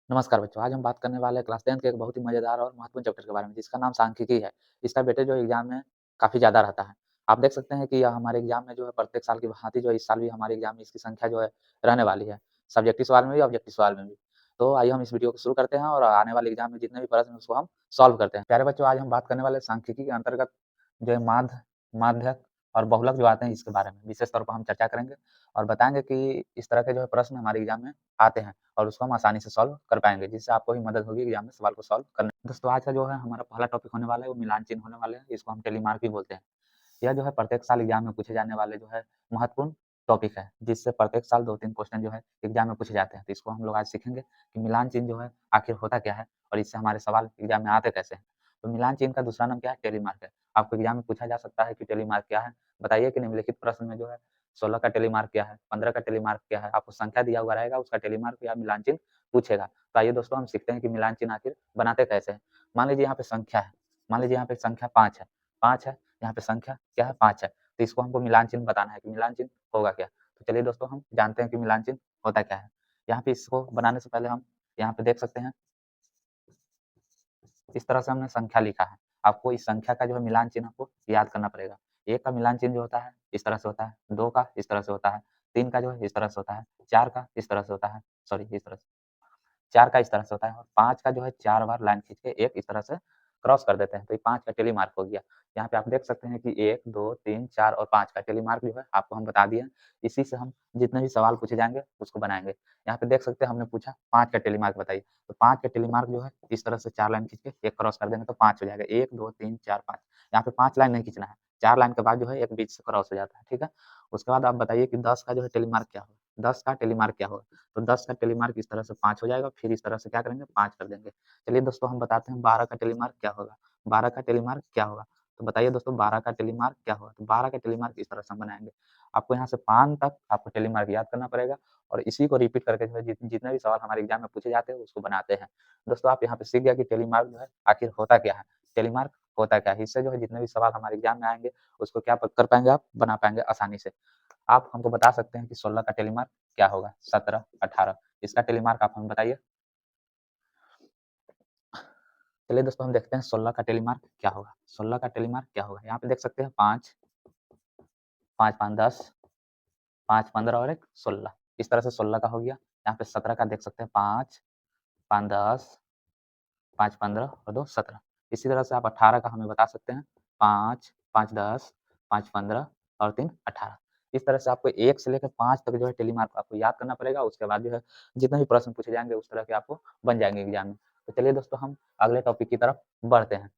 नमस्कार बच्चों, आज हम बात करने वाले हैं क्लास 10th के एक बहुत ही मज़ेदार और महत्वपूर्ण चैप्टर के बारे में जिसका नाम सांख्यिकी है। इसका वेटेज जो एग्ज़ाम में काफ़ी ज़्यादा रहता है। आप देख सकते हैं कि यह हमारे एग्ज़ाम में जो है प्रत्येक साल की भाँति जो है इस साल भी हमारे एग्ज़ाम में इसकी संख्या जो है रहने वाली है। सब्जेक्टिव सवाल में भी, ऑब्जेक्टिव सवाल में भी। तो आइए हम इस वीडियो को शुरू करते हैं और आने वाले एग्ज़ाम में जितने भी प्रश्न हैं उसको हम सॉल्व करते हैं। प्यारे बच्चों, आज हम बात करने वाले हैं सांख्यिकी के अंतर्गत जो है माध्यक और बहुलक जो आते हैं इसके बारे में विशेष तौर पर हम चर्चा करेंगे और बताएँगे कि इस तरह के जो है प्रश्न हमारे एग्ज़ाम में आते हैं। और उसको हम आसानी से सॉल्व कर पाएँगे, जिससे आपको भी मदद होगी एग्ज़ाम में सवाल को सॉल्व करने में। दोस्तों आज का जो है हमारा पहला टॉपिक होने वाला है वो मिलान चिन्ह होने वाले हैं, इसको हम टेलीमार्क भी बोलते हैं। यह जो है प्रत्येक साल एग्ज़ाम में पूछे जाने वाले जो है महत्वपूर्ण टॉपिक है, जिससे प्रत्येक साल 2-3 क्वेश्चन जो है एग्ज़ाम में पूछे जाते हैं। तो इसको हम लोग आज सीखेंगे कि मिलान चिन्ह जो है आखिर होता क्या है और इससे हमारे सवाल एग्ज़ाम में आते कैसे हैं। तो मिलान चिन्ह का दूसरा नाम क्या है? टेलीमार्क है। आपको एग्ज़ाम में पूछा जा सकता है कि टेलीमार्क क्या है? बताइए कि निम्नलिखित प्रश्न में जो है 16 का टेलीमार्क क्या है? 15 का टेलीमार्क क्या है? आपको संख्या दिया हुआ रहेगा, उसका टेलीमार्क या मिलान चिन्ह पूछेगा। तो आइए दोस्तों हम सीखते हैं कि मिलान चिन्ह आखिर बनाते कैसे हैं। मान लीजिए यहाँ पे संख्या है, मान लीजिए यहाँ पे संख्या 5 है, 5 है, यहाँ पे संख्या क्या है? 5 है। तो इसको हमको मिलान चिन्ह बताना है कि मिलान चिन्ह होगा क्या? तो चलिए दोस्तों हम जानते हैं कि मिलान चिन्ह होता क्या है। यहाँ पे इसको बनाने से पहले हम यहाँ पे देख सकते हैं, इस तरह से हमने संख्या लिखा है। आपको इस संख्या का जो है मिलान चिन्ह आपको याद करना पड़ेगा। 1 का मिलान चिन्ह जो होता है, इस तरह से होता है, 2 का इस तरह से होता है, 3 का जो है इस तरह से होता है, 4 का इस तरह से होता है, सॉरी इस तरह से 4 का इस तरह से होता है और 5 का जो है 4 बार लाइन खींच के एक इस तरह से क्रॉस कर देते हैं, तो ये 5 का टेली मार्क हो गया। यहाँ पे आप देख सकते हैं कि 1, 2, 3, 4 और 5 का टेली मार्क जो है आपको हम बता दिए हैं। इसी से हम जितने भी सवाल पूछे जाएँगे उसको बनाएँगे। यहाँ पे देख सकते हैं हमने पूछा 5 का टेली मार्क बताइए, तो 5 का टेली मार्क जो है इस तरह से 4 लाइन खींच के एक क्रॉस कर देंगे तो 5 हो जाएगा। 1, 2, 3, 4, 5 यहाँ पे 5 लाइन नहीं खींचना है, 4 लाइन के बाद जो है एक बीच से क्रॉस हो जाता है, ठीक है? उसके बाद आप बताइए कि 10 का जो है टेली मार्क क्या होगा? 10 का टेली मार्क क्या होगा? तो 10 का टेलीमार्क इस तरह से 5 हो जाएगा, फिर इस तरह से क्या करेंगे 5 कर देंगे। चलिए दोस्तों हम बताते हैं 12 का टेलीमार्क क्या होगा? 12 का टेलीमार्क क्या होगा? तो बताइए दोस्तों 12 का टेलीमार्क क्या होगा? तो 12 का टेलीमार्क इस तरह से हम बनाएँगे। आपको यहाँ से 5 तक आपको टेलीमार्क याद करना पड़ेगा और इसी को रिपीट करके जो है जितने भी सवाल हमारे एग्ज़ाम में पूछे जाते हैं उसको बनाते हैं। दोस्तों आप यहाँ पे सीख गया कि टेलीमार्क जो है आखिर होता क्या है? टेलीमार्क होता क्या है? इससे जो है जितने भी सवाल हमारे एग्ज़ाम में आएँगे उसको क्या प कर पाएँगे आप बना पाएँगे आसानी से। आप हमको बता सकते हैं कि 16 का टेलीमार्क क्या होगा? 17, 18 इसका टेलीमार्क आप हमें बताइए। चलिए दोस्तों हम देखते हैं 16 का टेलीमार्क क्या होगा? 16 का टेलीमार्क क्या होगा? यहाँ पे देख सकते हैं 5, 5, 5, 10, 5, 15 और 1 16 इस तरह से 16 का हो गया। यहाँ पे 17 का देख सकते हैं 5, 5, 10, 5, 15 और 2 17 इसी तरह से आप 18 का हमें बता सकते हैं 5, 5, 10, 5, 15 और 3 18 इस तरह से आपको 1 से लेकर 5 तक जो है टेलीमार्क आपको याद करना पड़ेगा। उसके बाद जो है जितने भी प्रश्न पूछे जाएँगे उस तरह के आपको बन जाएँगे एग्ज़ाम में। तो चलिए दोस्तों हम अगले टॉपिक की तरफ बढ़ते हैं।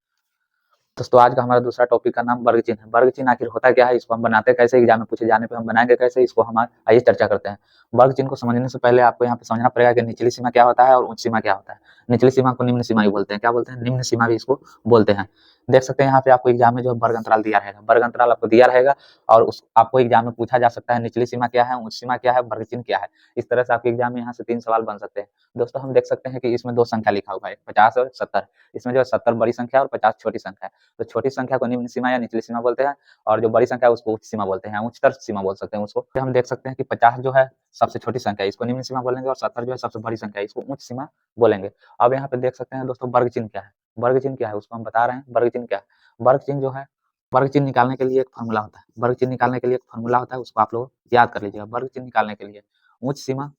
दोस्तों आज का हमारा दूसरा टॉपिक का नाम वर्ग चिन्ह है। वर्ग चिन्ह आखिर होता क्या है? इसको हम बनाते कैसे? एग्ज़ाम में पूछे जाने पे हम बनाएँगे कैसे? इसको हम आइए चर्चा करते हैं। वर्ग चिन्ह को समझने से पहले आपको यहाँ पे समझना पड़ेगा कि निचली सीमा क्या होता है और उच्च सीमा क्या होता है। निचली सीमा को निम्न सीमा भी बोलते हैं। क्या बोलते हैं? निम्न सीमा भी इसको बोलते हैं। देख सकते हैं यहाँ पे आपको एग्ज़ाम में जो वर्ग अंतराल दिया रहेगा। वर्ग अंतराल आपको दिया रहेगा और उस आपको एग्ज़ाम में पूछा जा सकता है निचली सीमा क्या है? उच्च सीमा क्या है? वर्ग चिन्ह क्या है? इस तरह से आपके एग्ज़ाम में यहाँ से 3 सवाल बन सकते हैं। दोस्तों हम देख सकते हैं कि इसमें 2 संख्या लिखा हुआ है, 50 और 70 इसमें जो है 70 बड़ी संख्या और 50 छोटी संख्या है। तो छोटी संख्या को निम्न सीमा या निचली सीमा बोलते हैं और जो बड़ी संख्या है उसको उच्च सीमा बोलते हैं, उच्चतर सीमा बोल सकते हैं उसको। फिर हम देख सकते हैं कि 50 जो है सबसे छोटी संख्या है, इसको निम्न सीमा बोलेंगे और 70 जो है सबसे बड़ी संख्या है, इसको उच्च सीमा बोलेंगे। अब यहाँ पे देख सकते हैं दोस्तों वर्ग चिन्ह क्या है? वर्ग चिन्ह क्या है? उसको हम बता रहे हैं, वर्ग चिन्ह क्या है? वर्ग चिन्ह जो है, वर्ग चिन्ह निकालने के लिए एक फ़ॉर्मूला होता है। वर्ग चिन्ह निकालने के लिए एक फ़ॉर्मूला होता है, उसको आप लोग याद कर लीजिएगा। वर्ग चिन्ह निकालने के लिए उच्च सीमा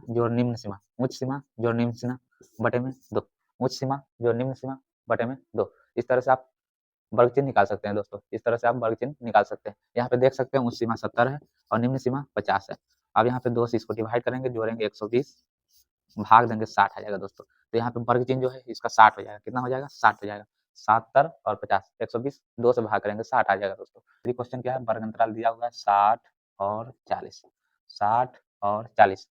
जोड़ निम्न सीमा, उच्च सीमा जोड़ निम्न सीमा बटे में 2, उच्च सीमा जोड़ निम्न सीमा बटे में 2 इस तरह से आप वर्ग चिन्ह निकाल सकते हैं दोस्तों। इस तरह से आप वर्ग चिन्ह निकाल सकते हैं। यहाँ पे देख सकते हैं उच्च सीमा 70 है और निम्न सीमा 50 है। अब यहाँ पे 2 से इसको डिवाइड करेंगे, जोड़ेंगे 120 भाग देंगे 60 आ जाएगा दोस्तों। तो यहाँ पे वर्ग चिन्ह जो है इसका 60 हो जाएगा। कितना हो जाएगा? 60 हो जाएगा। 70 और 50 120 2 से भाग करेंगे 60 आ जाएगा दोस्तों। ये क्वेश्चन क्या है? वर्ग अंतराल दिया हुआ है 60 और 40, 60 और 40,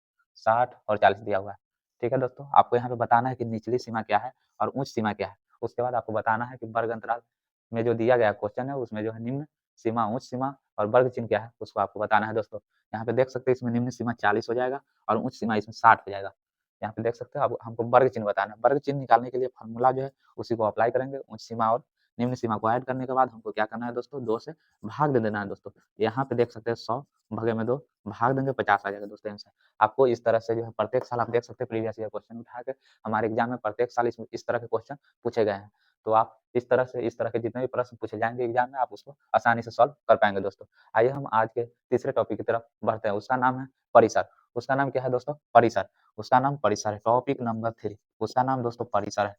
60 और 40 दिया हुआ है। ठीक है दोस्तों, आपको यहाँ पे बताना है कि निचली सीमा क्या है और उच्च सीमा क्या है। उसके बाद आपको बताना है कि वर्ग अंतराल में जो दिया गया क्वेश्चन है उसमें जो है निम्न सीमा, उच्च सीमा और वर्ग चिन्ह क्या है उसको आपको बताना है दोस्तों। यहाँ पे देख सकते हैं इसमें निम्न सीमा 40 हो जाएगा और उच्च सीमा इसमें 60 हो जाएगा। यहाँ पे देख सकते हो अब हमको वर्ग चिन्ह बताना है। वर्ग चिन्ह निकालने के लिए फ़ॉर्मूला जो है उसी को अप्लाई करेंगे, उच्च सीमा और निम्न सीमा को ऐड करने के बाद हमको क्या करना है दोस्तों, 2 से भाग दे देना है दोस्तों। यहाँ पे देख सकते हैं 100 भागे में 2 भाग देंगे 50 आ जाएगा दोस्तों आंसर। आपको इस तरह से जो है प्रत्येक साल आप देख सकते हैं प्रीवियस ईयर क्वेश्चन उठा के हमारे एग्जाम में प्रत्येक साल इस तरह के क्वेश्चन पूछे गए हैं। तो आप इस तरह के जितने भी प्रश्न पूछे जाएँगे एग्जाम में आप उसको आसानी से सॉल्व कर पाएँगे दोस्तों। आइए हम आज के तीसरे टॉपिक की तरफ बढ़ते हैं, उसका नाम है परिसर। उसका नाम क्या है दोस्तों? परिसर। उसका नाम परिसर है। टॉपिक नंबर 3 उसका नाम दोस्तों परिसर है।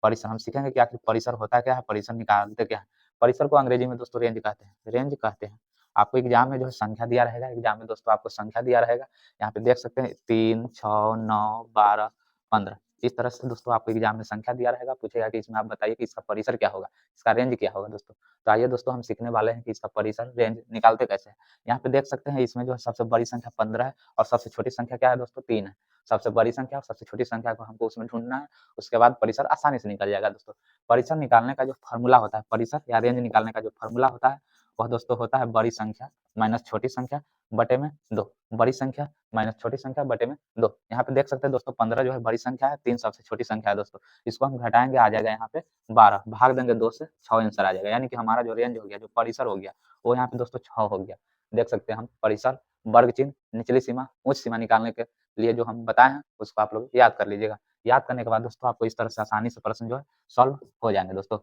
परिसर हम सीखेंगे कि आखिर परिसर होता क्या है, परिसर निकालते क्या है। परिसर को अंग्रेजी में दोस्तों रेंज कहते हैं, रेंज कहते हैं। आपको एग्जाम में जो है संख्या दिया रहेगा, एग्जाम में दोस्तों आपको संख्या दिया रहेगा। यहाँ पे देख सकते हैं 3, 6, 9, 12, 15 इस तरह से दोस्तों आपको एग्जाम में संख्या दिया रहेगा, पूछेगा कि इसमें आप बताइए कि इसका परिसर क्या होगा, इसका रेंज क्या होगा दोस्तों। तो आइए दोस्तों हम सीखने वाले हैं कि इसका परिसर रेंज निकालते कैसे हैं। यहाँ पे देख सकते हैं इसमें जो है सबसे बड़ी संख्या 15 है और सबसे छोटी संख्या क्या है दोस्तों 3 है। सबसे बड़ी संख्या और सबसे छोटी संख्या को हमको उसमें ढूँढना है, उसके बाद परिसर आसानी से निकल जाएगा दोस्तों। परिसर निकालने का जो फ़ॉर्मूला होता है, परिसर या रेंज निकालने का जो फ़ॉर्मूला होता है, वह दोस्तों होता है बड़ी संख्या माइनस छोटी संख्या बटे में 2। बड़ी संख्या माइनस छोटी संख्या बटे में 2। यहाँ पे देख सकते हैं दोस्तों 15 जो है बड़ी संख्या है, 3 सबसे छोटी संख्या है दोस्तों। इसको हम घटाएँगे आ जाएगा यहाँ पे 12, भाग देंगे 2 से 6 आंसर आ जाएगा। यानी कि हमारा जो रेंज हो गया, जो परिसर हो गया, वो यहाँ पे दोस्तों 6 हो गया। देख सकते हैं हम परिसर, वर्ग चिन्ह, निचली सीमा, उच्च सीमा निकालने के लिए जो हम बताए हैं, उसको आप लोग याद कर लीजिएगा। याद करने के बाद दोस्तों आपको इस तरह से आसानी से प्रश्न जो है सॉल्व हो जाएँगे दोस्तों।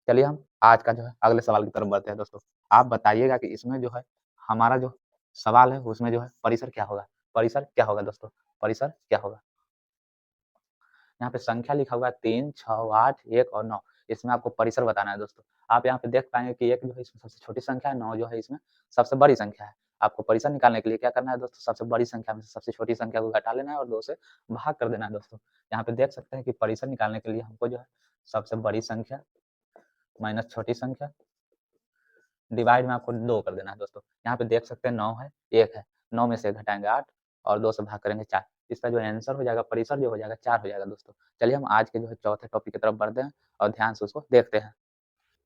चलिए हम आज का जो है अगले सवाल की तरफ बढ़ते हैं दोस्तों। आप बताइएगा कि इसमें जो है हमारा जो सवाल है उसमें जो है परिसर क्या होगा? परिसर क्या होगा दोस्तों? परिसर क्या होगा? यहाँ पे संख्या लिखा हुआ है 3, 6, 8, 1 और 9 इसमें आपको परिसर बताना है दोस्तों। आप यहाँ पे देख पाएँगे कि 1 जो है इसमें सबसे छोटी संख्या है, 9 जो है इसमें सबसे बड़ी संख्या है। आपको परिसर निकालने के लिए क्या करना है दोस्तों, सबसे बड़ी संख्या में से सबसे छोटी संख्या को घटा लेना है और 2 से भाग कर देना है दोस्तों। यहाँ पे देख सकते हैं कि परिसर निकालने के लिए हमको जो है सबसे बड़ी संख्या माइनस छोटी संख्या डिवाइड में आपको 2 कर देना है दोस्तों। यहाँ पे देख सकते हैं 9 है, 1 है, 9 में से घटाएँगे 8 और 2 से भाग करेंगे 4। इसका जो आंसर हो जाएगा परिसर जो हो जाएगा 4 हो जाएगा दोस्तों। चलिए हम आज के जो है चौथे टॉपिक की तरफ बढ़ते हैं और ध्यान से उसको देखते हैं।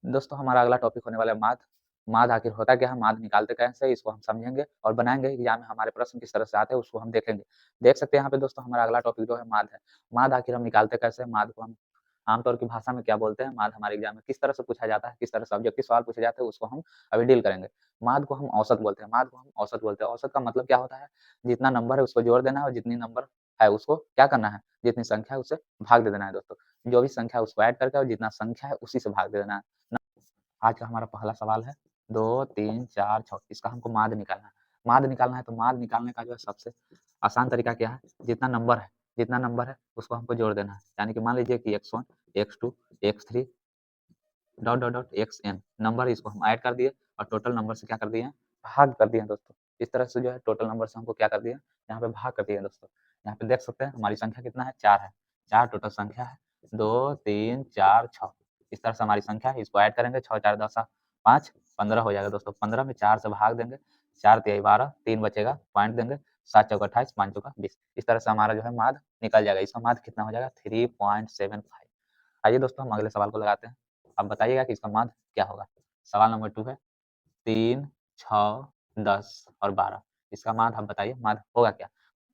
दोस्तों हमारा अगला टॉपिक होने वाला है माध्य। माध्य आखिर होता क्या है, माध्य निकालते कैसे हैं, इसको हम समझेंगे और बनाएँगे एग्जाम में हमारे प्रश्न किस तरह से आते हैं उसको हम देखेंगे। देख सकते हैं यहाँ पे दोस्तों हमारा अगला टॉपिक जो है माध्य है। माध्य आखिर हम निकालते कैसे हैं, माध्य को हम आमतौर की भाषा में क्या बोलते हैं, माध्य हमारे एग्जाम में किस तरह से पूछा जाता है, किस तरह से ऑब्जेक्टिव सवाल पूछे जाते हैं उसको हम अभी डील करेंगे। माध्य को हम औसत बोलते हैं, माध्य को हम औसत बोलते हैं। औसत का मतलब क्या होता है, जितना नंबर है उसको जोड़ देना है और जितनी नंबर है उसको क्या करना है, जितनी संख्या है उससे भाग दे देना है दोस्तों। जो भी संख्या है उसको ऐड करके और जितना संख्या है उसी से भाग दे देना है। आज का हमारा पहला सवाल है 2, 3, 4, 6 इसका हमको माध्य निकालना है। माध्य निकालना है तो माध्य निकालने का जो है सबसे आसान तरीका क्या है, जितना नंबर है उसको हमको जोड़ देना है। यानी कि मान लीजिए कि x1, x2, x3 dot dot dot xn number इसको हम ऐड कर दिए और टोटल नंबर से क्या कर दिए हैं, भाग कर दिए हैं दोस्तों। इस तरह से जो है टोटल नंबर से हमको क्या कर दिया, यहाँ पे भाग कर दिया है दोस्तों। यहाँ पे देख सकते हैं हमारी संख्या कितना है, 4 है। 4 टोटल संख्या है, 2, 3, 4, 6 इस तरह से हमारी संख्या है, इसको ऐड करेंगे 6, 4, 10, 5, 15 हो जाएगा दोस्तों। 15 में 4 से भाग देंगे, 4 तिहाई 12, 3 बचेगा, पॉइंट देंगे, 7 चौका 28, 5 चौका 20 इस तरह से हमारा जो है माध्य निकल जाएगा। इसका माध्य कितना हो जाएगा 3.75। आइए दोस्तों हम अगले सवाल को लगाते हैं। अब बताइएगा कि इसका माध्य क्या होगा? सवाल नंबर 2 है 3, 6, 10 और 12 इसका माध्य आप बताइए, माध्य होगा क्या?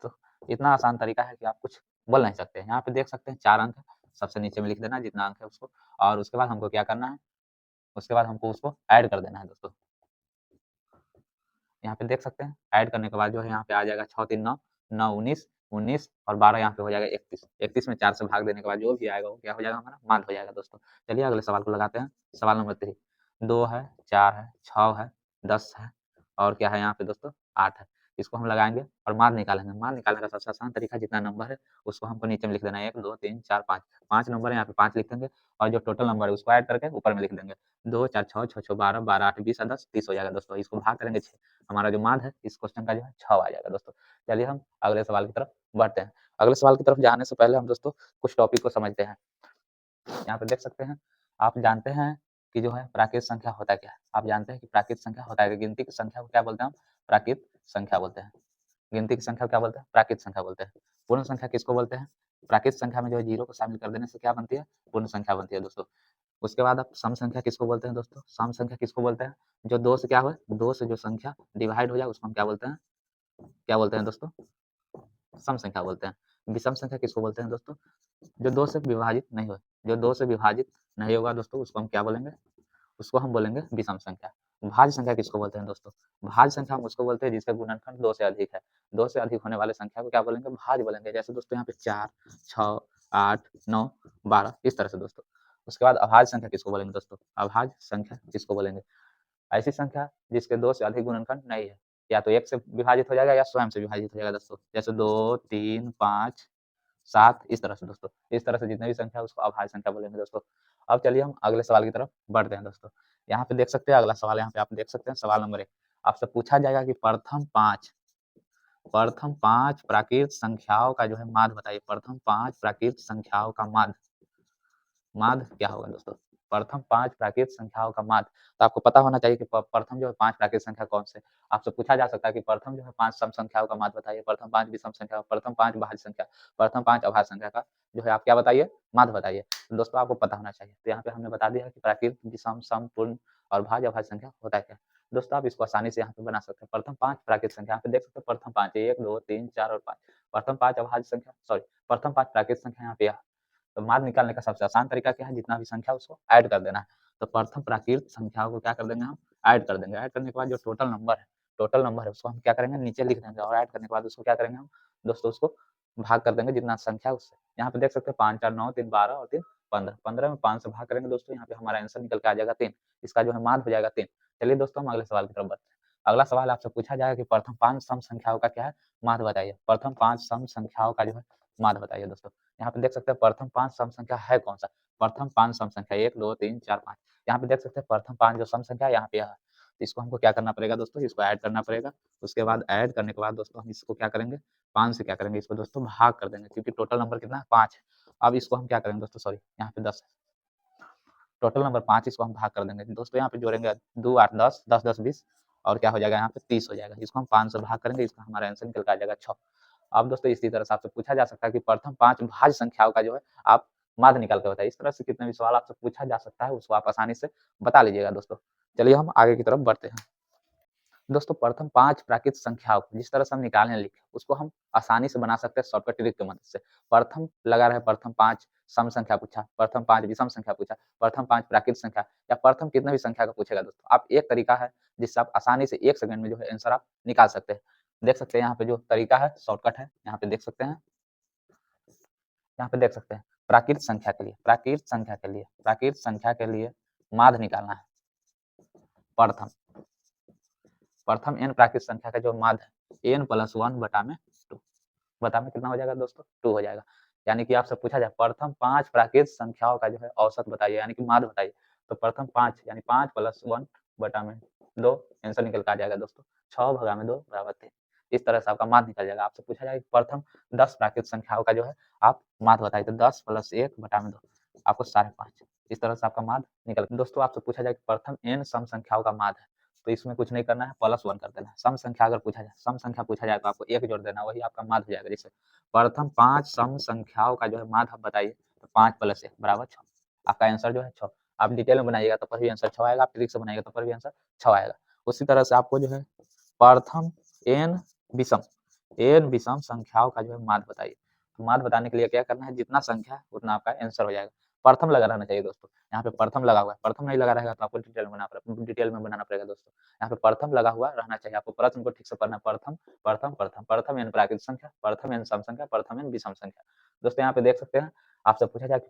तो इतना आसान तरीका है कि आप कुछ बोल नहीं सकते। यहाँ पे देख सकते हैं 4 अंक है, सबसे नीचे में लिख देना है जितना अंक है उसको और उसके बाद हमको क्या करना है, उसके बाद हमको उसको ऐड कर देना है दोस्तों। यहाँ पे देख सकते हैं ऐड करने के बाद जो है यहाँ पे आ जाएगा 6 3 9 9 19 19 और 12 यहाँ पे हो जाएगा 31। 31 में 4 से भाग देने के बाद जो भी आएगा वो क्या हो जाएगा, हमारा माध्य हो जाएगा दोस्तों। चलिए अगले सवाल को लगाते हैं। सवाल नंबर 3 2 है, 4 है, 6 है, 10 है और क्या है यहाँ पे दोस्तों 8 है। इसको हम लगाएँगे और माध्य निकालेंगे। माध्य निकालने का सबसे आसान तरीका जितना नंबर है उसको हमको नीचे में लिख देना है 1 2 3 4 5 5 नंबर है यहाँ पे 5 लिख देंगे और जो टोटल नंबर है उसको ऐड करके ऊपर में लिख देंगे। 2 4 6 6 6 12 12 8 20 और 10 30 हो जाएगा दोस्तों। इसको भाग करेंगे 6 हमारा जो माध्य है इस क्वेश्चन का जो है 6 आ जाएगा दोस्तों। चलिए हम अगले सवाल की तरफ बढ़ते हैं। अगले सवाल की तरफ जाने से पहले हम दोस्तों कुछ टॉपिक को समझते हैं। यहाँ पे देख सकते हैं, आप जानते हैं कि जो है प्राकृत संख्या होता क्या है? आप जानते हैं कि प्राकृत संख्या होता है, गिनती की संख्या को क्या बोलते हैं हम? प्राकृत संख्या बोलते हैं। गिनती की संख्या को क्या बोलते हैं? प्राकृत संख्या बोलते हैं। पूर्ण संख्या किसको बोलते हैं? प्राकृत संख्या में जो है 0 को शामिल कर देने से क्या बनती है? पूर्ण संख्या बनती है दोस्तों। उसके बाद आप सम संख्या किसको बोलते हैं दोस्तों? सम संख्या किसको बोलते हैं? जो 2 से क्या हो, 2 से जो संख्या डिवाइड हो जाए उसको हम क्या बोलते हैं? क्या बोलते हैं दोस्तों? सम संख्या बोलते हैं। विषम संख्या किसको बोलते हैं दोस्तों? जो 2 से विभाजित नहीं हो, जो 2 से विभाजित नहीं होगा दोस्तों उसको हम क्या बोलेंगे? उसको हम बोलेंगे विषम संख्या। भाज्य संख्या किसको बोलते हैं दोस्तों? भाज्य संख्या हम उसको बोलते हैं जिसका गुणनखंड 2 से अधिक है। 2 से अधिक होने वाले संख्या को क्या बोलेंगे? भाज्य बोलेंगे। जैसे दोस्तों यहाँ पे 4, 6, 8, 9, 12 इस तरह से दोस्तों। उसके बाद अभाज्य संख्या किसको बोलेंगे दोस्तों? अभाज्य संख्या किसको बोलेंगे? ऐसी संख्या जिसके 2 से अधिक गुणनखंड नहीं है। या तो 1 से विभाजित हो जाएगा या स्वयं से विभाजित हो जाएगा दोस्तों। जैसे 2, 3, 5, 7 इस तरह से दोस्तों। इस तरह से जितनी भी संख्या है उसको अभाज्य संख्या बोलेंगे दोस्तों। अब चलिए हम अगले सवाल की तरफ बढ़ते हैं दोस्तों। यहाँ पे देख सकते हैं अगला सवाल, यहाँ पे आप देख सकते हैं सवाल नंबर 1 आपसे पूछा जाएगा कि प्रथम 5 प्राकृत संख्याओं का जो है माध्य बताइए। प्रथम 5 प्राकृत संख्याओं का माध्य क्या होगा दोस्तों? प्रथम 5 प्राकृत संख्याओं का माध्य। तो आपको पता होना चाहिए कि प्रथम जो है 5 प्राकृत संख्या कौन से? आपसे पूछा जा सकता है कि प्रथम जो है 5 सम संख्याओं का माध्य बताइए, प्रथम 5 विषम संख्या, प्रथम 5 भाज्य संख्या, प्रथम 5 अभाज्य संख्या का जो है आप क्या बताइए? माध्य बताइए। तो दोस्तों आपको पता होना चाहिए। तो यहाँ पे हमने बता दिया है कि प्राकृत, विषम, सम, पूर्ण और भाज्य अभाज्य संख्या होता है क्या? दोस्तों आप इसको आसानी से यहाँ पे बना सकते हैं। प्रथम 5 प्राकृत संख्या यहाँ पे देख सकते हैं, प्रथम 5 1, 2, 3, 4 और 5। प्रथम 5 अभाज्य संख्या प्रथम 5 प्राकृत संख्या यहाँ पे तो माध्य निकालने का सबसे आसान तरीका क्या है? जितना भी संख्या उसको ऐड कर देना है। तो प्रथम प्राकृत संख्याओं को क्या कर देंगे हम? ऐड कर देंगे। ऐड करने के बाद जो टोटल नंबर है उसको हम क्या करेंगे? नीचे लिख देंगे और ऐड करने के बाद उसको क्या करेंगे हम? दोस्तों उसको भाग कर देंगे जितना संख्या उससे। यहाँ पे देख सकते हैं 5, 4, 9, 3, 12 और 3, 15। 15 में 5 से भाग करेंगे दोस्तों, यहाँ पे हमारा आंसर निकल के आ जाएगा 3। इसका जो है माध्य हो जाएगा 3। चलिए दोस्तों हम अगले सवाल की तरफ बढ़ते हैं। अगला सवाल आपसे पूछा जाएगा कि प्रथम 5 सम संख्याओं का क्या है? माध्य बताइए। प्रथम 5 सम संख्याओं का जो है माध्य बताइए दोस्तों। यहाँ पे देख सकते हैं प्रथम 5 सम संख्या है कौन-सा? प्रथम 5 सम संख्या 1, 2, 3, 4, 5। यहाँ पे देख सकते हैं प्रथम 5 जो सम संख्या है यहाँ पे यह है। तो इसको हमको क्या करना पड़ेगा दोस्तों? इसको ऐड करना पड़ेगा। उसके बाद ऐड करने के बाद दोस्तों हम इसको क्या करेंगे? 5 से क्या करेंगे? इसको दोस्तों भाग कर देंगे क्योंकि टोटल नंबर कितना है? 5 है। अब इसको हम क्या करेंगे दोस्तों? सॉरी यहाँ पे 10 है। टोटल नंबर 5 इसको हम भाग कर देंगे। दोस्तों यहाँ पे जोड़ेंगे 2, 8, 10, 10, 10, 20 और क्या हो जाएगा यहाँ पे 30 हो जाएगा। इसको हम 5 से भाग करेंगे, इसका हमारा आंसर निकल के आ जाएगा 6। अब दोस्तों इसी तरह से आपसे पूछा जा सकता है कि प्रथम 5 भाज्य संख्याओं का जो है आप माध्य निकाल के बताइए। इस तरह से कितने भी सवाल आपसे पूछा जा सकता है उसको आप आसानी से बता लीजिएगा दोस्तों। चलिए हम आगे की तरफ बढ़ते हैं। दोस्तों प्रथम 5 प्राकृत संख्याओं को जिस तरह से हम निकालने लिखे उसको हम आसानी से बना सकते हैं शॉर्टकट ट्रिक की मदद से। प्रथम लगा रहे प्रथम 5 सम संख्या पूछा, प्रथम 5 विषम संख्या पूछा, प्रथम 5 प्राकृत संख्या या प्रथम कितने भी संख्या का पूछेगा दोस्तों। आप एक तरीका है जिससे आप आसानी से 1 सेकंड में जो है आंसर आप निकाल सकते हैं। देख सकते हैं यहाँ पे जो तरीका है शॉर्टकट है, यहाँ पे देख सकते हैं। यहाँ पे देख सकते हैं प्राकृत संख्या के लिए माध्य निकालना है। प्रथम प्रथम n प्राकृत संख्या का जो माध्य है n + 1 बटा में 2 बता में कितना हो जाएगा दोस्तों? 2 हो जाएगा। यानी कि आपसे पूछा जाए प्रथम 5 प्राकृत संख्याओं का जो है औसत बताइए यानी कि माध्य बताइए। तो प्रथम 5 यानी 5 + 1 बटा में 2 आंसर निकल के आ जाएगा दोस्तों। 6 भगा में 2 बराबर 3। इस तरह से आपका माध्य निकल जाएगा। आपसे पूछा जाए प्रथम 10 प्राकृत संख्याओं का जो है आप माध्य बताइए। तो 10 + 1 बटा में 2 आपको 5.5 इस तरह से आपका माध्य निकल दोस्तों आपसे पूछा जाए प्रथम n सम संख्याओं का माध्य है। तो इसमें कुछ नहीं करना है, +1 कर देना है। सम संख्या अगर पूछा जाए, सम संख्या पूछा जाए तो आपको 1 जोड़ देना, वही आपका माध्य हो जाएगा। जैसे प्रथम 5 सम संख्याओं का जो है माध्य आप बताइए, तो 5 + 1 बराबर 6। आपका आंसर जो है 6। आप डिटेल में बनाइएगा तो पर भी आंसर 6 आएगा, आप ट्रिक से बनाइएगा तो पर भी आंसर 6 आएगा। उसी तरह से आपको जो है प्रथम n विषम विषम संख्याओं का जो है माध्य बताइए। तो माध्य बताने के लिए क्या करना है? जितना संख्या है उतना आपका आंसर हो जाएगा। प्रथम लगा रहना चाहिए दोस्तों। यहाँ पे प्रथम लगा हुआ है, प्रथम नहीं लगा रहेगा तो आपको डिटेल में बनाना पड़ेगा दोस्तों। यहाँ पे प्रथम लगा हुआ रहना चाहिए। आपको प्रश्न को ठीक से पढ़ना है। प्रथम n प्राकृत संख्या, प्रथम n सम संख्या, प्रथम n विषम संख्या। दोस्तों यहाँ पे देख सकते हैं आपसे पूछा जाए कि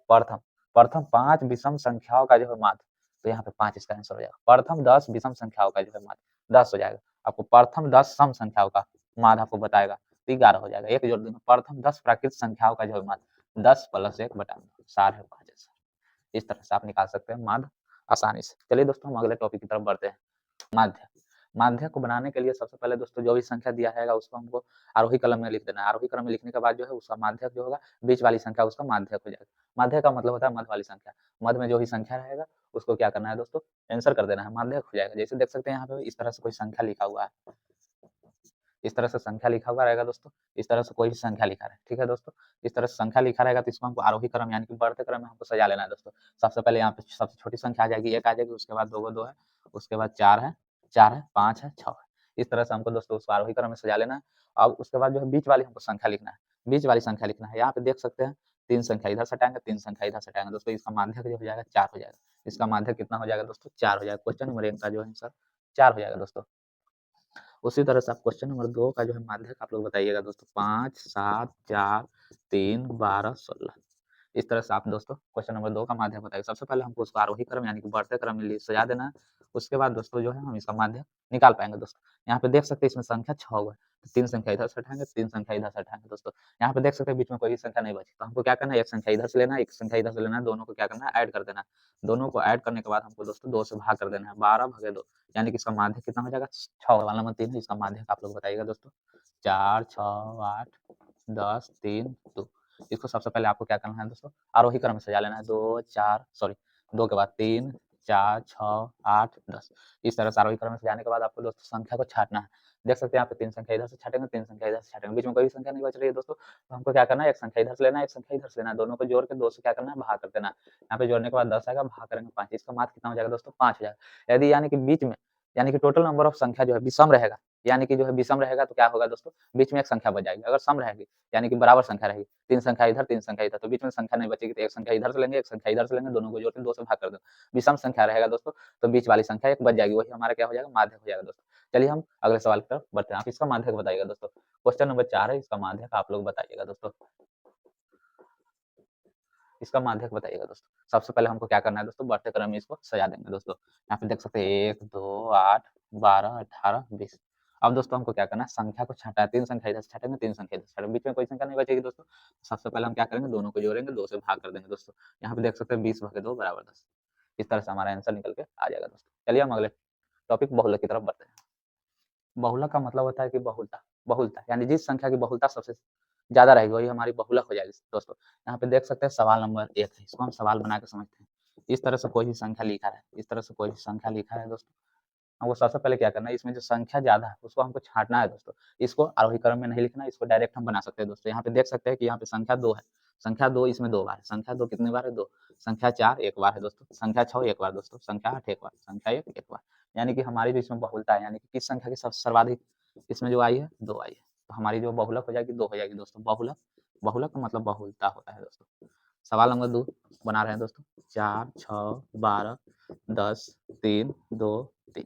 प्रथम 5 विषम संख्याओं का जो है माध्य, तो यहाँ पे 5 इसका आंसर हो जाएगा। प्रथम 10 विषम संख्याओं का जो है माध्य 10 हो जाएगा। आपको प्रथम 10 सम संख्याओं का माध्य आपको बताएगा तो 11 हो जाएगा। 1 जोड़ देंगे। प्रथम 10 प्राकृत संख्याओं का जो है माध्य 10 + 1 बटा 4 है 5 ऐसा। इस तरह से आप निकाल सकते हैं माध्य आसानी से। चलिए दोस्तों हम अगले टॉपिक की तरफ बढ़ते हैं। माध्य माध्य को बनाने के लिए सबसे पहले दोस्तों जो भी संख्या दिया रहेगा उसको हमको आरोही क्रम में लिख देना है। आरोही क्रम में लिखने के बाद जो है उसका माध्यक जो होगा बीच वाली संख्या उसका माध्यक हो जाएगा। माध्यक का मतलब होता है मध्य वाली संख्या। मध्य में जो भी संख्या रहेगा उसको क्या करना है दोस्तों? आंसर कर देना है, माध्यक हो जाएगा। जैसे देख सकते हैं यहाँ पे इस तरह से कोई संख्या लिखा हुआ है, इस तरह से संख्या लिखा हुआ रहेगा दोस्तों। इस तरह से कोई भी संख्या लिखा है, ठीक है दोस्तों। इस तरह से संख्या लिखा रहेगा तो इसको हमको आरोही क्रम यानी कि बढ़ते क्रम में हमको सजा लेना है दोस्तों। सबसे पहले यहाँ पे सबसे छोटी संख्या आ जाएगी 1 आ जाएगी, उसके बाद 2 है, उसके बाद 4 है, 5 है, 6 है। इस तरह से हमको दोस्तों उसको आरोही क्रम में सजा लेना है। अब उसके बाद जो है बीच वाली हमको संख्या लिखना है, बीच वाली संख्या लिखना है। यहाँ पे देख सकते हैं 3 संख्या इधर से हटाएँगे, 3 संख्या इधर से हटाएँगे दोस्तों, इसका माध्यक जो हो जाएगा 4 हो जाएगा। इसका माध्यक कितना हो जाएगा दोस्तों? 4 हो जाएगा। क्वेश्चन नंबर 1 का जो आंसर 4 हो जाएगा दोस्तों। उसी तरह से आप क्वेश्चन नंबर 2 का जो है माध्यक आप लोग बताइएगा दोस्तों, 5, 7, 4, 3, 12, 16। इस तरह से आप दोस्तों क्वेश्चन नंबर 2 का माध्यक बताइए। सबसे पहले हमको उसको आरोही क्रम यानी कि बढ़ते क्रम में सजा देना है। उसके बाद दोस्तों जो है हम इसका माध्यक निकाल पाएँगे दोस्तों। यहाँ पे देख सकते हैं इसमें संख्या 6 हुआ है, तो 3 संख्या इधर से हटाएँगे, 3 संख्या इधर से हटाएँगे दोस्तों। यहाँ पे देख सकते हैं बीच में कोई भी संख्या नहीं बची, तो हमको क्या करना है, एक संख्या इधर से लेना है, एक संख्या इधर से लेना है, दोनों को क्या करना है, ऐड कर देना है। दोनों को ऐड करने के बाद हमको दोस्तों 2 से भाग कर देना है, 12 भागे 2 यानी कि इसका माध्यक कितना हो जाएगा? 6 सवाल नंबर 3 है, इसका माध्यक आप लोग बताइएगा दोस्तों। 4, 6, 8, 10, 3, 2। इसको सबसे पहले आपको क्या करना है दोस्तों, आरोही क्रम में सजा लेना है। 2, 4 सॉरी 2 के बाद 3, 4, 6, 8, 10 इस तरह से आरोही क्रम में सजाने के बाद आपको दोस्तों संख्या को छाँटना है। देख सकते हैं यहाँ पे 3 संख्या इधर से छाँटेंगे, 3 संख्या इधर से छाँटेंगे, बीच में कोई भी संख्या नहीं बच रही है दोस्तों। तो हमको क्या करना है, एक संख्या इधर से लेना है, एक संख्या इधर से लेना है, दोनों को जोड़ के 2 से क्या करना है, भाग कर देना है। यहाँ पे जोड़ने के बाद 10 आएगा, भाग करेंगे 5, इसका माध्य कितना हो जाएगा दोस्तों? 5 हो जाएगा। यदि यानी कि बीच में यानी कि टोटल नंबर ऑफ संख्या जो है विषम रहेगा, यानी कि जो है विषम रहेगा तो क्या होगा दोस्तों, बीच में एक संख्या बच जाएगी। अगर सम रहेगी यानी कि बराबर संख्या रहेगी, 3 संख्या इधर, 3 संख्या इधर, तो बीच में संख्या नहीं बचेगी, तो एक संख्या इधर से लेंगे, एक संख्या इधर से लेंगे, दोनों को जोड़ के 2 से भाग कर दो। विषम संख्या रहेगा दोस्तों, तो बीच वाली संख्या एक बच जाएगी, वही हमारा क्या हो जाएगा, माध्यक हो जाएगा दोस्तों। चलिए हम अगले सवाल की तरफ बढ़ते हैं। आप इसका माध्यक बताइएगा दोस्तों। क्वेश्चन नंबर 4 है, इसका माध्यक आप लोग बताइएगा दोस्तों। इसका माध्यक बताइएगा दोस्तों। सबसे पहले हमको क्या करना है दोस्तों, बढ़ते क्रम में इसको सजा देंगे दोस्तों। यहाँ पे देख सकते हैं 1, 2, 8, 12, 18, 20। अब दोस्तों हमको क्या करना है, संख्या को छाँटा है, 3 संख्या इधर से छाँटेंगे, 3 संख्या इधर से छाँटेंगे, बीच में कोई संख्या नहीं बचेगी दोस्तों। सबसे पहले हम क्या करेंगे, दोनों को जोड़ेंगे, 2 से भाग कर देंगे दोस्तों। यहाँ पे देख सकते हैं 20 भागे 2 बराबर 10। इस तरह से हमारा आंसर निकल के आ जाएगा दोस्तों। चलिए हम अगले टॉपिक बहुलक की तरफ बढ़ते हैं। बहुलक का मतलब होता है कि बहुलता, बहुलता यानी जिस संख्या की बहुलता सबसे ज़्यादा रहेगी वही हमारी बहुलक हो जाएगी दोस्तों। यहाँ पे देख सकते हैं सवाल नंबर 1 है, इसको हम सवाल बना के समझते हैं। इस तरह से कोई भी संख्या लिखा है, इस तरह से कोई भी संख्या लिखा है दोस्तों, हमको सबसे पहले क्या करना है, इसमें जो संख्या ज़्यादा है उसको हमको छाँटना है दोस्तों। इसको आरोही क्रम में नहीं लिखना, इसको डायरेक्ट हम बना सकते हैं दोस्तों। यहाँ पे देख सकते हैं कि यहाँ पे संख्या 2 है, संख्या 2 इसमें 2 बार है, संख्या 2 कितनी बार है, 2। संख्या 4 1 बार है दोस्तों, संख्या 6 1 बार दोस्तों, संख्या 8 1 बार, संख्या 1 1 बार। यानी कि हमारी जो इसमें बहुलता है, यानी कि किस संख्या की सबसे सर्वाधिक इसमें जो आई है, 2 आई है। तो हमारी जो बहुलक हो जाएगी 2 हो जाएगी दोस्तों। बहुलक, बहुलक का मतलब बहुलता होता है दोस्तों। सवाल नंबर 2 बना रहे हैं दोस्तों। 4, 6, 12, 10, 3, 2, 3।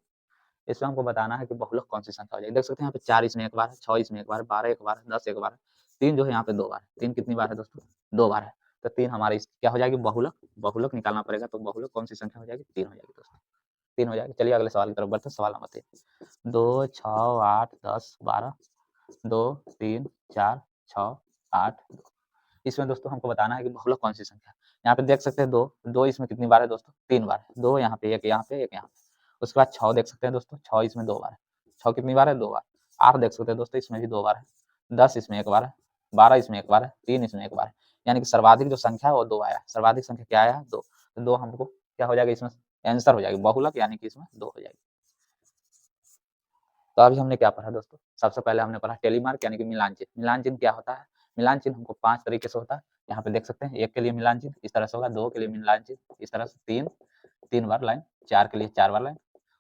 इसमें हमको बताना है कि बहुलक कौन-सी संख्या हो जाएगी। देख सकते हैं यहाँ पे 4 इसमें 1 बार है, 6 इसमें 1 बार है, 12 1 बार है, 10 1 बार है, 3 जो है यहाँ पे 2 बार है। 3 कितनी बार है दोस्तों? 2 बार है। तो 3 हमारी क्या हो जाएगी, बहुलक। बहुलक निकालना पड़ेगा, तो बहुलक कौन-सी संख्या हो जाएगी? 3 हो जाएगी दोस्तों, 3 हो जाएगी। चलिए अगले सवाल की तरफ बढ़ते हैं। सवाल नंबर 3 2, 6, 8, 10, 12, 2, 3, 4, 6, 8, 2। इसमें दोस्तों हमको बताना है कि बहुलक कौन-सी संख्या है। यहाँ पे देख सकते हैं 2, 2 इसमें कितनी बार है दोस्तों? 3 बार है। 2 यहाँ पे, 1 यहाँ पे, 1 यहाँ पे। उसके बाद 6 देख सकते हैं दोस्तों, 6 इसमें 2 बार है। 6 कितनी बार है? 2 बार। 8 देख सकते हैं दोस्तों, इसमें भी 2 बार है। 10 इसमें 1 बार है, 12 इसमें 1 बार है, 3 इसमें 1 बार है। यानी कि सर्वाधिक जो संख्या है वो 2 आया है। सर्वाधिक संख्या क्या आया है? 2। तो 2 हमको क्या हो जाएगा इसमें आंसर हो जाएगी बहुलक, यानी कि इसमें 2 हो जाएगी। तो अभी हमने क्या पढ़ा दोस्तों? सबसे पहले हमने पढ़ा टेलीमार्क यानी कि मिलान चिन्ह। मिलान चिन्ह क्या होता है? मिलान चिन्ह हमको 5 तरीके से होता है। यहाँ पे देख सकते हैं 1 के लिए मिलान चिन्ह इस तरह से होगा, 2 के लिए मिलान चिन्ह इस तरह से, 3 बार लाइन, 4 के लिए 4 बार लाइन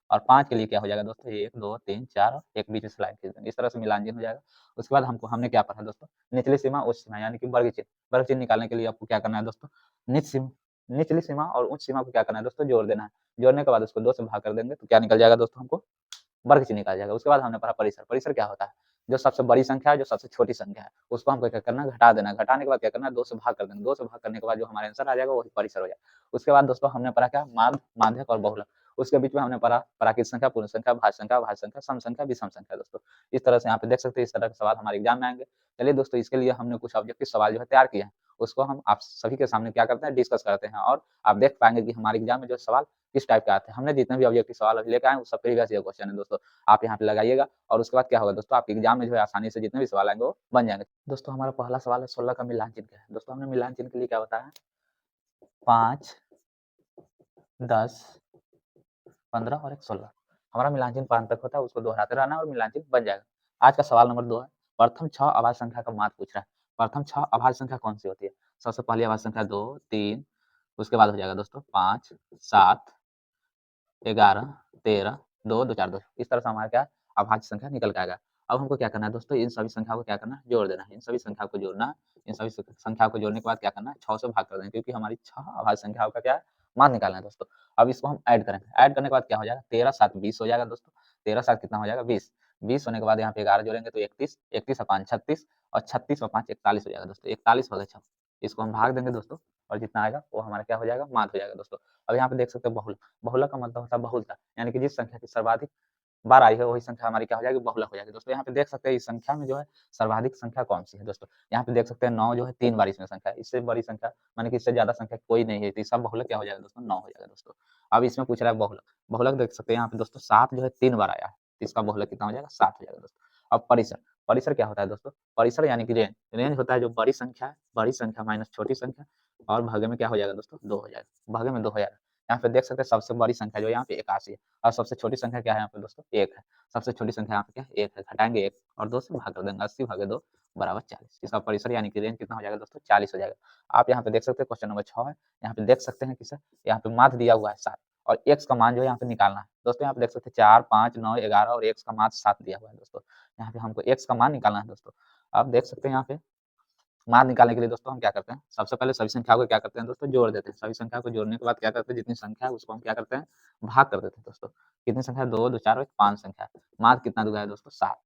और 5 के लिए क्या हो जाएगा दोस्तों 1, 2, 3, 4 और एक बीच में से लाइन खींच देंगे। इस तरह से मिलान चिन्ह हो जाएगा। उसके बाद हमने क्या पढ़ा दोस्तों? निचली सीमा, उच्च सीमा यानी कि वर्ग चिन्ह। वर्ग चिन्ह निकालने के लिए आपको क्या करना है दोस्तों? निचली सीमा और उच्च सीमा को क्या करना है दोस्तों? जोड़ देना है। जोड़ने के बाद उसको 2 से भाग कर देंगे तो क्या निकल जाएगा दोस्तों हमको? वर्ग चिन्ह निकाला जाएगा। उसके बाद हमने पढ़ा परिसर। परिसर क्या होता है? जो सबसे बड़ी संख्या है, जो सबसे छोटी संख्या है, उसको हमको क्या करना है? घटा देना है। घटाने के बाद क्या करना है? 2 से भाग कर देना है। 2 से भाग करने के बाद जो हमारा आंसर आ जाएगा वही परिसर हो जाएगा। उसके बाद दोस्तों हमने पढ़ा क्या? माध्य, माध्यक और बहुलक। उसके बीच में हमने पढ़ा प्राकृत संख्या, पूर्ण संख्या, भाज्य संख्या, सम संख्या, विषम संख्या दोस्तों। इस तरह से यहाँ पे देख सकते हैं इस तरह के सवाल हमारे एग्जाम में आएँगे। चलिए दोस्तों इसके लिए हमने कुछ ऑब्जेक्टिव सवाल जो है तैयार किए हैं। उसको हम आप सभी के सामने क्या करते हैं? डिस्कस करते हैं और आप देख पाएँगे कि हमारे एग्जाम में जो सवाल किस टाइप के आते हैं। हमने जितने भी ऑब्जेक्टिव सवाल अभी लेके आए हैं वो सब प्रीवियस ईयर क्वेश्चन है दोस्तों। आप यहाँ पे लगाइएगा और उसके बाद क्या होगा दोस्तों, आपके एग्जाम में जो है आसानी से जितने भी सवाल आएँगे वो बन जाएँगे। दोस्तों हमारा पहला सवाल है 16 का मिलान चिन्ह क्या है? दोस्तों हमने मिलान चिन्ह के लिए क्या बताया है? 5, 10, 15 और एक 16। हमारा मिलान चिन्ह 5 तक होता है, उसको दोहराते रहना है और मिलान चिन्ह बन जाएगा। आज का सवाल नंबर 2 है, प्रथम 6 अभाज्य संख्या का माध्य पूछ रहा है। प्रथम 6 अभाज्य संख्या कौन-सी होती है? सबसे पहली अभाज्य संख्या 2, 3, उसके बाद हो जाएगा दोस्तों 5, 7, 11, 13, 2, 2, 4, 2 इस तरह से हमारा क्या अभाज्य संख्या निकल के आएगा। अब हमको क्या करना है दोस्तों, इन सभी संख्याओं को क्या करना है, जोड़ देना है। इन सभी संख्याओं को जोड़ना है। इन सभी संख्याओं को जोड़ने के बाद क्या करना है, 6 से भाग कर देना है, क्योंकि हमारी 6 अभाज्य संख्याओं का क्या है, मान निकालना है दोस्तों। अब इसको हम ऐड करेंगे। ऐड करने के बाद क्या हो जाएगा, 13 7 20 हो जाएगा दोस्तों। 13 7 कितना हो जाएगा, 20। 20 होने के बाद यहाँ पे 11 जोड़ेंगे तो 31, 31 और 5 36, और 36 और 5 41 हो जाएगा दोस्तों। 41 भागे 6, इसको हम भाग देंगे दोस्तों, और जितना आएगा वो हमारा क्या हो जाएगा, माध्य हो जाएगा दोस्तों। अब यहाँ पे देख सकते हैं बहुलक। बहुलक का मतलब होता है बहुलता, यानी कि जिस संख्या की सर्वाधिक बार आई है वही संख्या हमारी क्या हो जाएगी, बहुलक हो जाएगी दोस्तों। यहाँ पे देख सकते हैं इस संख्या में जो है सर्वाधिक संख्या कौन सी है दोस्तों। यहाँ पे देख सकते हैं 9 जो है 3 बार इसमें संख्या है, इससे बड़ी संख्या माने कि इससे ज्यादा संख्या कोई नहीं है, तो इसका बहुलक क्या हो जाएगा दोस्तों, 9 हो जाएगा दोस्तों। अब इसमें पूछ रहा है बहुलक। बहुलक देख सकते हैं यहाँ पे दोस्तों 7 जो है 3 बार आया है, तो इसका बहुलक कितना हो जाएगा, 7 हो जाएगा दोस्तों। अब परिसर। परिसर क्या होता है दोस्तों, परिसर यानी कि रेंज। रेंज होता है जो बड़ी संख्या है, बड़ी संख्या माइनस छोटी संख्या, और भागे में क्या हो जाएगा दोस्तों, 2 हो जाएगा, भागे में 2 हो जाएगा। यहाँ पे देख सकते हैं सबसे बड़ी संख्या जो यहाँ पे 81 है, और सबसे छोटी संख्या क्या है यहाँ पे दोस्तों, 1 है। सबसे छोटी संख्या यहाँ पे क्या है, 1 है, घटाएंगे 1 और 2 से भाग कर देंगे, 80 भागे 2 बराबर 40। इसका परिसर यानी कि रेंज कितना हो जाएगा दोस्तों, 40 हो जाएगा। आप यहाँ पे देख सकते हैं क्वेश्चन नंबर 6 है, यहाँ पे देख सकते हैं किसे, यहाँ पे माध्य दिया हुआ है 7, और x का मान जो है यहाँ पे निकालना है दोस्तों। यहाँ पे देख सकते हैं 4 5 9 11 और x का मान 7 दिया हुआ है दोस्तों। यहाँ पे हमको x का मान निकालना है दोस्तों। आप देख सकते हैं यहाँ पे मान निकालने के लिए दोस्तों हम क्या करते हैं, सबसे पहले सभी संख्याओं को क्या करते हैं दोस्तों, जोड़ देते हैं। सभी संख्या को जोड़ने के बाद क्या करते हैं, जितनी संख्या है उसको हम क्या करते हैं, भाग कर देते हैं दोस्तों। कितनी संख्या, 2 2 4 और 5 संख्या। माध्य कितना दिया है दोस्तों, 7।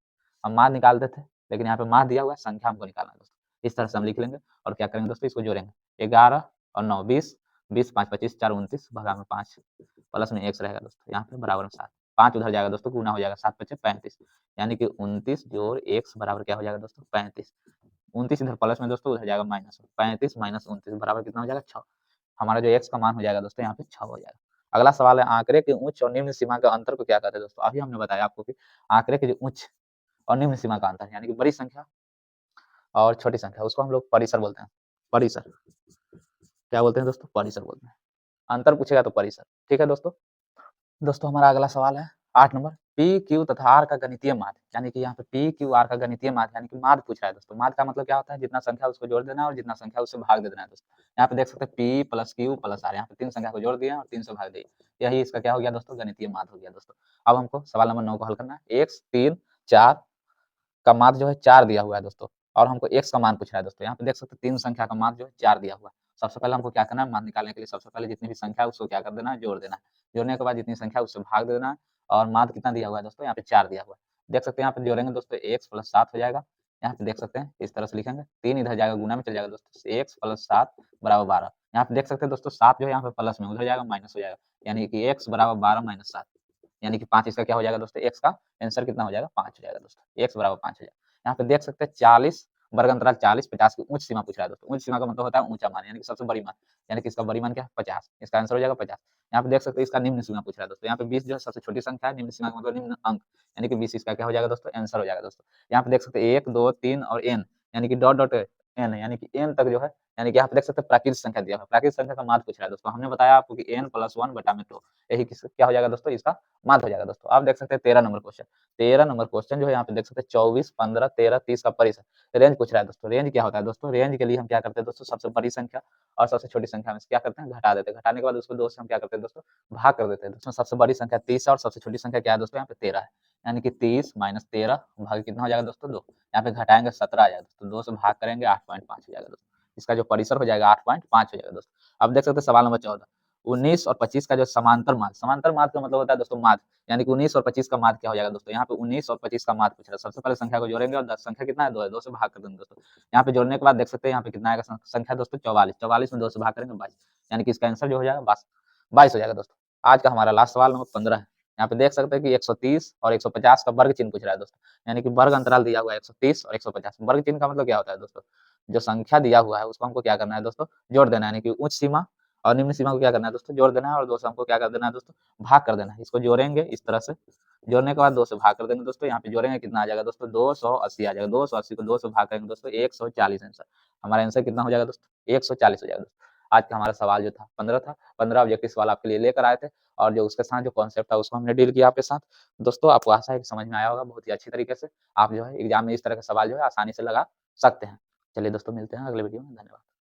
हम माध्य निकाल देते हैं, लेकिन यहाँ पे माध्य दिया हुआ है, संख्या हमको निकालना है दोस्तों। इस तरह से हम लिख लेंगे और क्या करेंगे दोस्तों, इसको जोड़ेंगे। 11 और 9 20, 20 5 25 4 29, भगा में 5, प्लस में x रहेगा दोस्तों, यहाँ पे बराबर में 7। 5 उधर जाएगा दोस्तों, गुना हो जाएगा, 7 5 35, यानी कि 29 जोड़ x बराबर क्या हो जाएगा दोस्तों, 35। 29 इधर प्लस में दोस्तों, उधर जाएगा माइनस में, 35 माइनस 29 बराबर कितना हो जाएगा, 6। हमारा जो x का मान हो जाएगा दोस्तों यहाँ पे 6 हो जाएगा। अगला सवाल है, आंकड़े की उच्च और निम्न सीमा का अंतर को क्या कहते हैं दोस्तों। अभी हमने बताया आपको कि आंकड़े की जो उच्च और निम्न सीमा का अंतर, यानी कि बड़ी संख्या और छोटी संख्या, उसको हम लोग परिसर बोलते हैं। परिसर क्या बोलते हैं दोस्तों, परिसर बोलते हैं। अंतर पूछेगा तो परिसर, ठीक है दोस्तों। दोस्तों हमारा अगला सवाल है 8 नंबर, पी क्यू तथा आर का गणितीय माध्य, यानी कि यहाँ पे पी क्यू आर का गणितीय माध्य यानी कि माध्य पूछ रहा है दोस्तों। माध्य का मतलब क्या होता है, जितना संख्या उसको जोड़ देना है और जितना संख्या उससे भाग दे देना है दोस्तों। यहाँ पे देख सकते हैं P plus Q plus R, यहाँ पे 3 संख्या को जोड़ दिया और 3 से भाग दिया, यही इसका क्या हो गया दोस्तों, गणितीय माध्य हो गया दोस्तों। अब हमको सवाल नंबर 9 को हल करना है। x 3 4 का माध्य जो है 4 दिया हुआ है दोस्तों, और हमको x का मान पूछ रहा है दोस्तों। यहाँ पे देख सकते हैं 3 संख्या का माध्य जो है 4 दिया हुआ है। सबसे पहले हमको क्या करना है, मान निकालने के लिए सबसे पहले जितनी भी संख्या है उसको क्या कर देना है, जोड़ देना है। जोड़ने के बाद जितनी संख्या है उससे भाग दे देना है, और माध्य कितना दिया हुआ है दोस्तों, यहाँ पे 4 दिया हुआ है। देख सकते हैं यहाँ पे जोड़ेंगे दोस्तों, x प्लस 7 हो जाएगा। यहाँ पे देख सकते हैं इस तरह से लिखेंगे, 3 इधर जाएगा, गुना में चल जाएगा दोस्तों, x प्लस 7 बराबर 12। यहाँ पे देख सकते हैं दोस्तों 7 जो है यहाँ पे प्लस में, उधर जाएगा माइनस हो जाएगा, यानी कि x बराबर 12 माइनस 7, यानी कि 5 इसका क्या हो जाएगा दोस्तों, x का आंसर कितना हो जाएगा, 5 हो जाएगा दोस्तों, x बराबर 5 हो जाएगा। यहाँ पे देख सकते हैं 40 वर्ग अंतराल 40 50 की उच्च सीमा पूछ रहा है दोस्तों। उच्च सीमा का मतलब होता है ऊंचा मान, यानी कि सबसे बड़ी मान, यानी कि इसका बड़ी मान क्या है, 50, इसका आंसर हो जाएगा 50। यहाँ पे देख सकते हैं इसका निम्न सीमा पूछ रहा है दोस्तों। यहाँ पे 20 जो है सबसे छोटी संख्या है, निम्न सीमा का मतलब निम्न अंक, यानी कि 20 इसका क्या हो जाएगा दोस्तों, आंसर हो जाएगा दोस्तों। यहाँ पे देख सकते हैं 1 2 3 और n, यानी कि डॉट डॉट n, यानी कि n तक जो है, यानी कि यहाँ पे देख सकते हैं प्राकृतिक संख्या दिया है। प्राकृतिक संख्या का माध्य पूछ रहा है दोस्तों। हमने बताया आपको कि n प्लस 1 बटा में 2, यही क्या हो जाएगा दोस्तों, इसका माध्य हो जाएगा दोस्तों। आप देख सकते हैं 13 नंबर क्वेश्चन। 13 नंबर क्वेश्चन जो है यहाँ पे देख सकते हैं 24 15 13 30 का परिसर। रेंज पूछ रहा है दोस्तों। रेंज क्या होता है दोस्तों, रेंज के लिए हम क्या करते हैं दोस्तों, सबसे बड़ी संख्या और सबसे छोटी संख्या में से क्या करते हैं, घटा देते हैं। घटाने के बाद उसको 2 से हम क्या करते हैं दोस्तों, भाग कर देते हैं दोस्तों। सबसे बड़ी संख्या 30 है और सबसे छोटी संख्या क्या है दोस्तों, यहाँ पे 13 है, यानी कि 30 माइनस 13 भाग कितना हो जाएगा दोस्तों, 2। यहाँ पे घटाएंगे 17 आ जाएगा दोस्तों, 2 से भाग करेंगे 8.5 हो जाएगा दोस्तों। इसका जो परिसर हो जाएगा 8.5 हो जाएगा दोस्तों। अब देख सकते हैं सवाल नंबर 14, 19 और 25 का जो समांतर माध्य, समांतर माध्य का मतलब होता है दोस्तों माध्य, यानी कि 19 और 25 का माध्य क्या हो जाएगा दोस्तों। यहाँ पे 19 और 25 का माध्य पूछ रहा है। सबसे पहले संख्या को जोड़ेंगे और 10 संख्या कितना है, 2 है, 2 से भाग कर देंगे दोस्तों। यहाँ पे जोड़ने के बाद देख सकते हैं यहाँ पे कितना आएगा संख्या दोस्तों, 44। 44 में 2 से भाग करेंगे 22, यानी कि इसका आंसर जो हो जाएगा 22 हो जाएगा दोस्तों। आज का हमारा लास्ट सवाल नंबर 15 है। यहाँ पे देख सकते हैं कि 130 और 150 का वर्ग चिन्ह पूछ रहा है दोस्तों, यानी कि वर्ग अंतराल दिया हुआ है 130 और 150। वर्ग चिन्ह का मतलब क्या होता है दोस्तों, जो संख्या दिया हुआ है उसको हमको क्या करना है दोस्तों, जोड़ देना है, यानी कि उच्च सीमा और निम्न सीमा को क्या करना है दोस्तों, जोड़ देना है, और 2 से हमको क्या कर देना है दोस्तों, भाग कर देना है। इसको जोड़ेंगे इस तरह से, जोड़ने के बाद 2 से भाग कर देंगे दोस्तों। यहाँ पे जोड़ेंगे कितना आ जाएगा दोस्तों, 280 आ जाएगा। 280 को 2 से भाग करेंगे दोस्तों, 140 आंसर। हमारा आंसर कितना हो जाएगा दोस्तों, 140 हो जाएगा दोस्तों। आज का हमारा सवाल जो था 15 था। 15 ऑब्जेक्टिव सवाल आपके लिए लेकर आए थे, और जो उसके साथ जो कॉन्सेप्ट था उसको हमने डील किया आपके साथ। दोस्तों आपको आशा है कि समझ में आया होगा बहुत ही अच्छी तरीके से। आप जो है एग्जाम में इस तरह के सवाल जो है आसानी से लगा सकते हैं। चलिए दोस्तों मिलते हैं अगले वीडियो में, धन्यवाद।